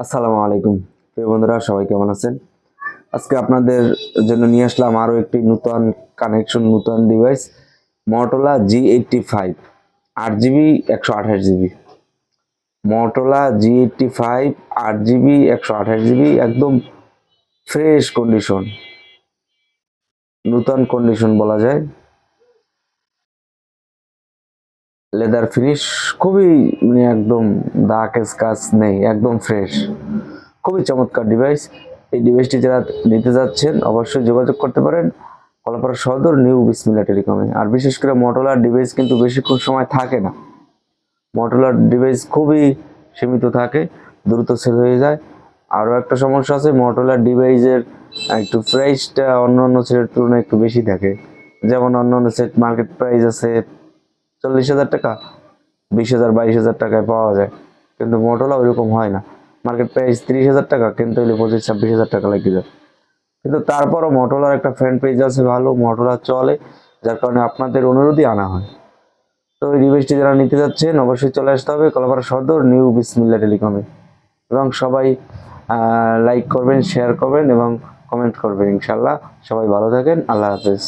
আসসালামু আলাইকুম প্রিয় বন্ধুরা, সবাই কেমন আছেন? আজকে আপনাদের জন্য নিয়ে আসলাম আরও একটি নতুন কানেকশন, নতুন device Motorola G85 8GB 128GB। Motorola G85 8GB 128GB একদম ফ্রেশ কন্ডিশন, নতুন কন্ডিশন বলা যায়। লেদার ফিনিশ খুবই একদম দাগ স্ক্র্যাচ নেই, একদম ফ্রেশ, খুবই চমৎকার ডিভাইস। এই ডিভাইসটি যারা নিতে যাচ্ছেন অবশ্যই যোগাযোগ করতে পারেন কলাপাড়া সদর নিউ বিসমিল্লাহ টেলিকমে। আর বিশেষ করে Motorola ডিভাইস কিন্তু বেশিক্ষণ সময় থাকে না, Motorola ডিভাইস খুবই সীমিত থাকে, দ্রুত সেল হয়ে যায়। আরও একটা সমস্যা আছে, Motorola ডিভাইসের একটু প্রাইসটা অন্য সেটের তুলনায় একটু বেশি থাকে। যেমন অন্য সেট মার্কেট প্রাইস আছে 40,000 টাকা, 20,000 22,000 টাকায় পাওয়া যায়, কিন্তু Motorola ওইরকম হয় না। মার্কেট প্রাইস 30,000 টাকা, কিন্তু হলে 25-26,000 টাকা লেগে যায়। কিন্তু তারপরও Motorola একটা ফ্যান পেজ আছে, ভালো Motorola চলে, যার কারণে আপনাদের অনুরোধই আনা হয়। তো এই ডিভাইসটি যারা নিতে যাচ্ছেন অবশ্যই চলে আসতে হবে কলাপাড়া সদর নিউ বিসমিল্লাহ টেলিকমে। এবং সবাই লাইক করবেন, শেয়ার করবেন এবং কমেন্ট করবেন। ইনশাল্লাহ সবাই ভালো থাকেন। আল্লাহ হাফেজ।